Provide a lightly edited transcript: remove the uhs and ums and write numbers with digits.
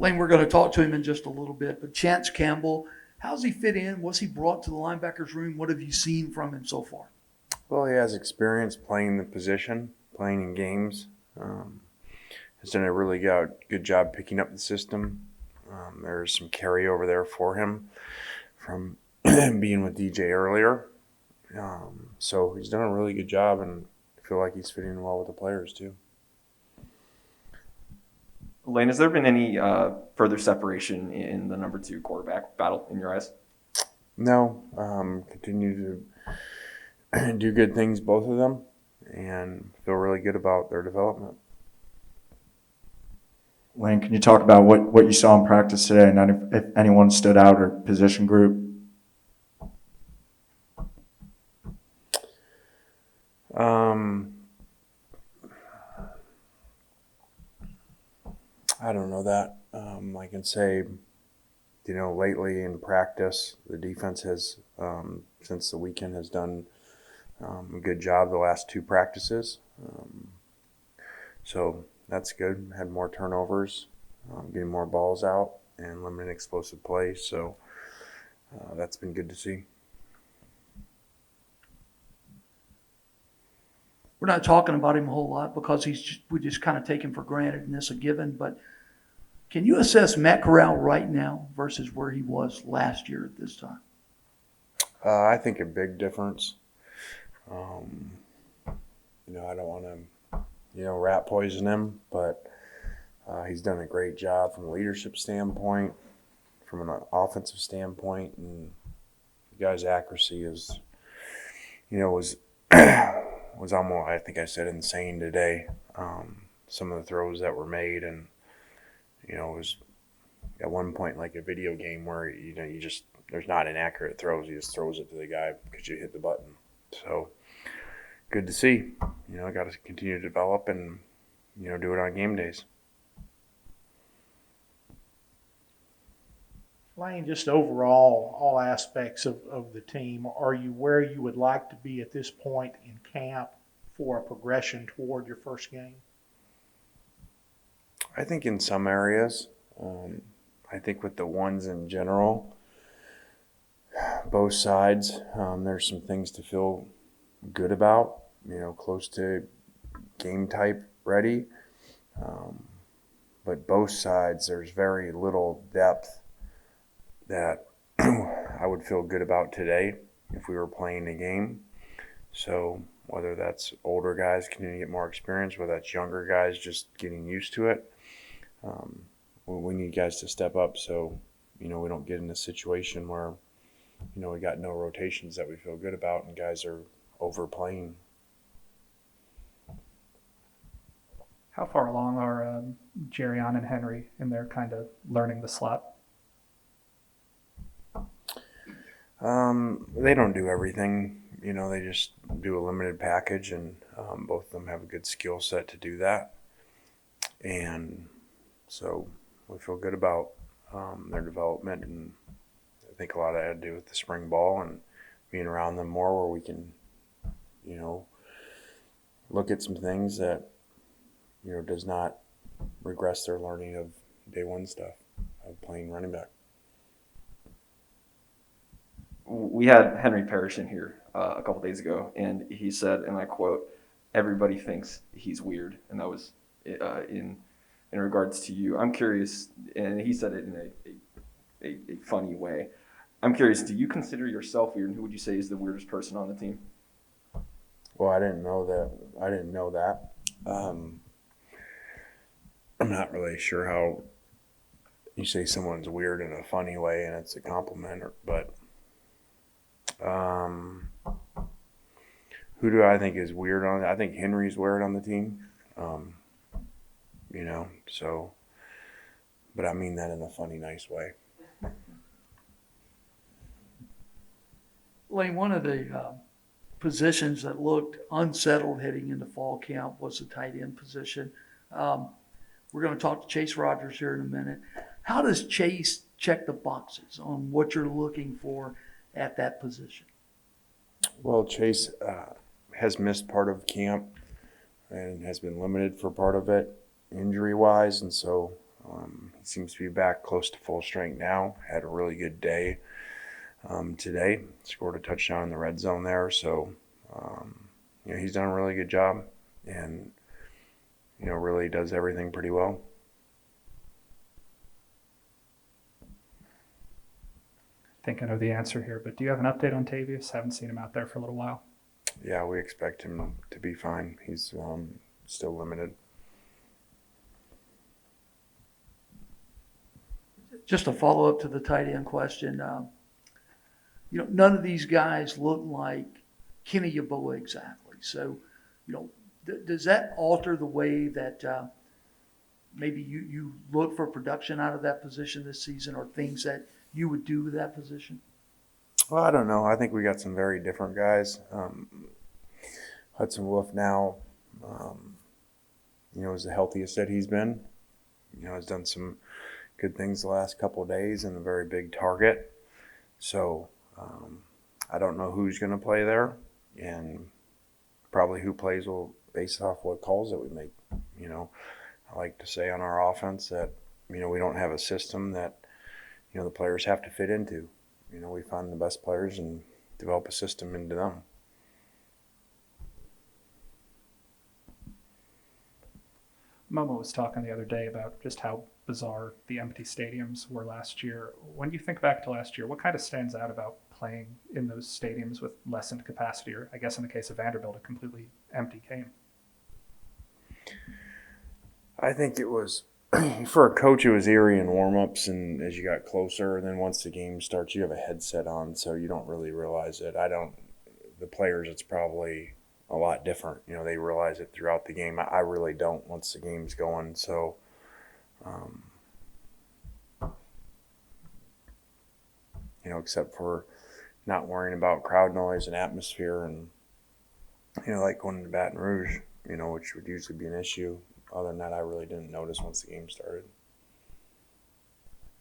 Lane, we're going to talk to him in just a little bit, but Chance Campbell, how's he fit in? What's he brought to the linebackers room? What have you seen from him so far? Well, he has experience playing the position, playing in games. Has done a really good job picking up the system. There's some carryover there for him from being with DJ earlier. So he's done a really good job, and I feel like he's fitting well with the players too. Lane, has there been any further separation in the number 2 quarterback battle in your eyes? No, continue to do good things, both of them, and feel really good about their development. Lane, can you talk about what you saw in practice today and if anyone stood out or position group? I don't know that. I can say, lately in practice, the defense has, since the weekend, has done a good job the last 2 practices. So that's good. Had more turnovers, getting more balls out, and limiting explosive plays. So that's been good to see. We're not talking about him a whole lot because we just kind of take him for granted and this a given. But can you assess Matt Corral right now versus where he was last year at this time? I think a big difference. I don't want to, rat poison him, but he's done a great job from a leadership standpoint, from an offensive standpoint, and the guy's accuracy is, was was almost, I think I said, insane today. Some of the throws that were made, and it was at one point like a video game where there's not inaccurate throws. He just throws it to the guy because you hit the button. So good to see. I got to continue to develop and do it on game days. Lane, just overall, all aspects of the team, are you where you would like to be at this point in camp for a progression toward your first game? I think in some areas, I think with the ones in general, both sides, there's some things to feel good about, close to game type ready. But both sides, there's very little depth that I would feel good about today if we were playing a game. So whether that's older guys continuing to get more experience, whether that's younger guys just getting used to it, we need guys to step up so, we don't get in a situation where, we got no rotations that we feel good about and guys are overplaying. How far along are Jerrion and Henry in their kind of learning the slot? They don't do everything, they just do a limited package, and both of them have a good skill set to do that. And so we feel good about their development, and I think a lot of that had to do with the spring ball and being around them more where we can, look at some things that, does not regress their learning of day one stuff of playing running back. We had Henry Parrish in here a couple days ago, and he said, and I quote, "Everybody thinks he's weird," and that was in regards to you. I'm curious, and he said it in a funny way. I'm curious, do you consider yourself weird, and who would you say is the weirdest person on the team? Well, I didn't know that. I'm not really sure how you say someone's weird in a funny way and it's a compliment, but who do I think is weird on it? I think Henry's weird on the team. So, but I mean that in a funny, nice way. Lane, one of the positions that looked unsettled heading into fall camp was the tight end position. We're going to talk to Chase Rogers here in a minute. How does Chase check the boxes on what you're looking for at that position? Well, Chase has missed part of camp and has been limited for part of it injury-wise, and so He seems to be back close to full strength now. Had a really good day today. Scored a touchdown in the red zone there. So, he's done a really good job, and really does everything pretty well. I think I know the answer here, but do you have an update on Tavius? Haven't seen him out there for a little while. Yeah, we expect him to be fine. He's still limited. Just a follow-up to the tight end question. None of these guys look like Kenny Yeboah exactly. So, does that alter the way that maybe you look for production out of that position this season, or things that you would do with that position? Well, I don't know. I think we got some very different guys. Hudson Wolf now, is the healthiest that he's been. Has done some good things the last couple of days and a very big target. So I don't know who's going to play there, and probably who plays will base off what calls that we make. I like to say on our offense that, we don't have a system that, the players have to fit into. We find the best players and develop a system into them. Momo was talking the other day about just how bizarre the empty stadiums were last year. When you think back to last year, what kind of stands out about playing in those stadiums with lessened capacity, or I guess in the case of Vanderbilt, a completely empty game? I think it was, for a coach, it was eerie in warm-ups, and as you got closer, and then once the game starts, you have a headset on, so you don't really realize it. The players, it's probably a lot different. They realize it throughout the game. I really don't once the game's going, so except for not worrying about crowd noise and atmosphere and, like going to Baton Rouge, which would usually be an issue. Other than that, I really didn't notice once the game started.